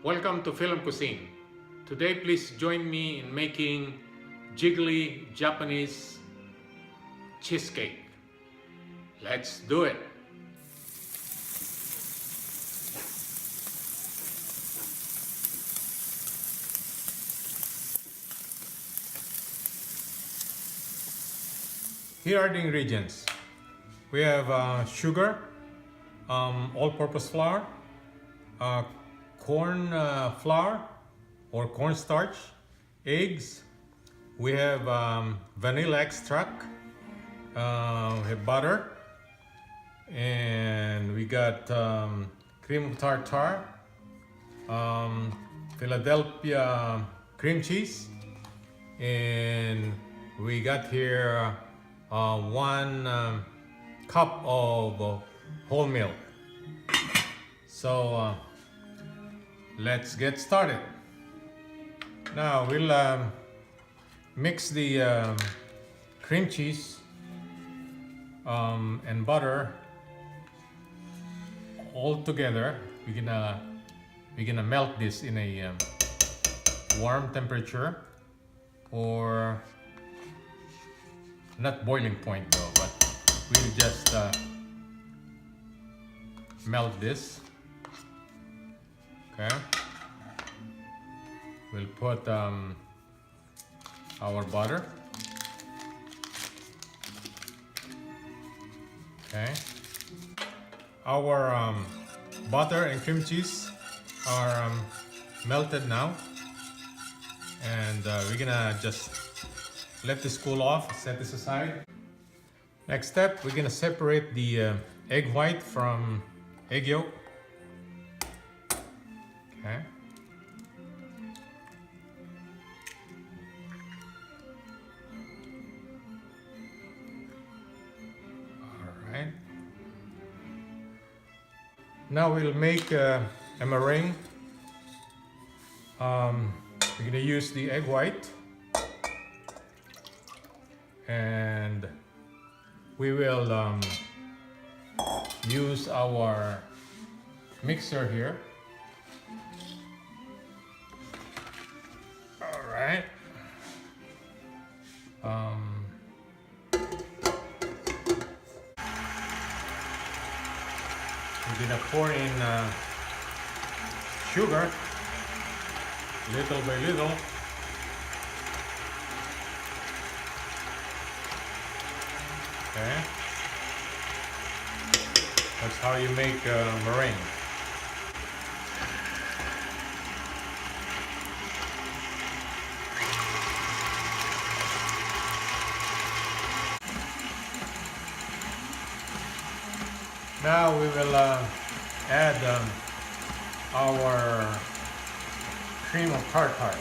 Welcome to FILAM Cuisine. Today please join me in making Jiggly Japanese Cheesecake. Let's do it! Here are the ingredients. We have sugar, all-purpose flour, corn flour or cornstarch, eggs. We have vanilla extract, we have butter, and we got cream of tartar, Philadelphia cream cheese, and we got here 1 cup of whole milk. So let's get started. Now we'll mix the cream cheese and butter all together. We're gonna melt this in a warm temperature, or not boiling point though, but we'll just melt this. Okay, we'll put our butter. Okay, our butter and cream cheese are melted now, and we're gonna just let this cool off, set this aside. Next step, we're gonna separate the egg white from egg yolk. Okay. All right. Now we'll make a meringue. We're gonna use the egg white, and we will use our mixer here. All right. We're gonna pour in sugar little by little. Okay. That's how you make meringue. Now we will add our cream of tartar.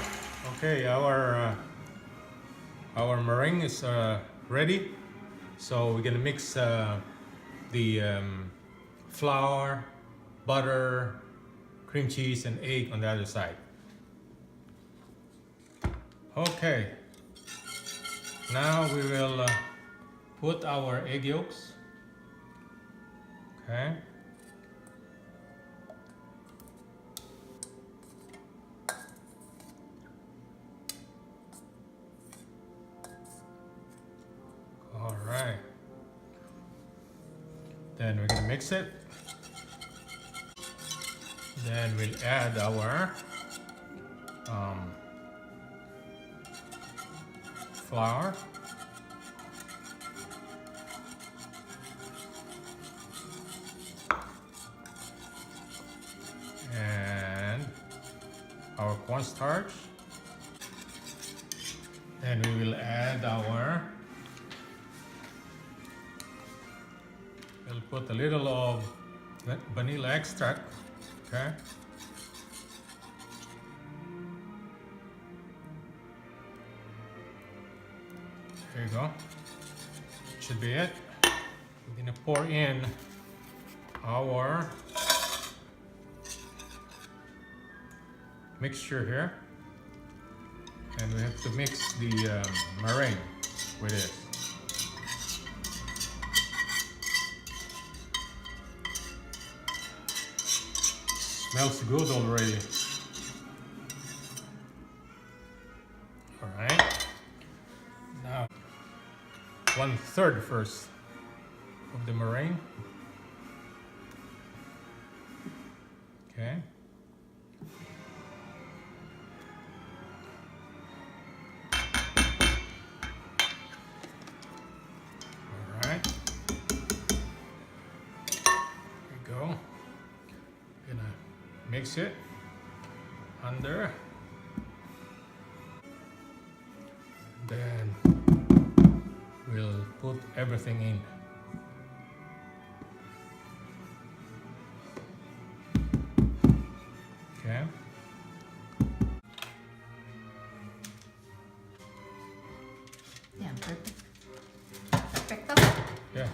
Okay, our meringue is ready. So we're gonna mix the flour, butter, cream cheese, and egg on the other side. Okay, now we will put our egg yolks. Okay. All right. Then we're gonna mix it. Then we'll add our flour. And our cornstarch. Then we will add we'll put a little of vanilla extract. Okay. There you go. Should be it. We're gonna pour in our mixture here, and we have to mix the meringue with it. Smells good already. 1/3 first of the meringue. Okay. All right. There we go. Gonna mix it under. Then we'll put everything in. Okay. Yeah, perfect. Perfecto. Yeah. Okay.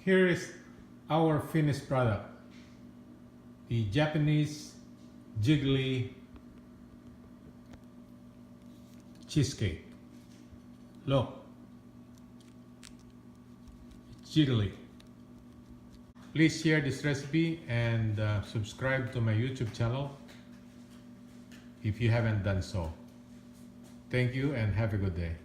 Here is our finished product. The Japanese Jiggly Cheesecake. Look. It's jiggly. Please share this recipe and subscribe to my YouTube channel if you haven't done so. Thank you and have a good day.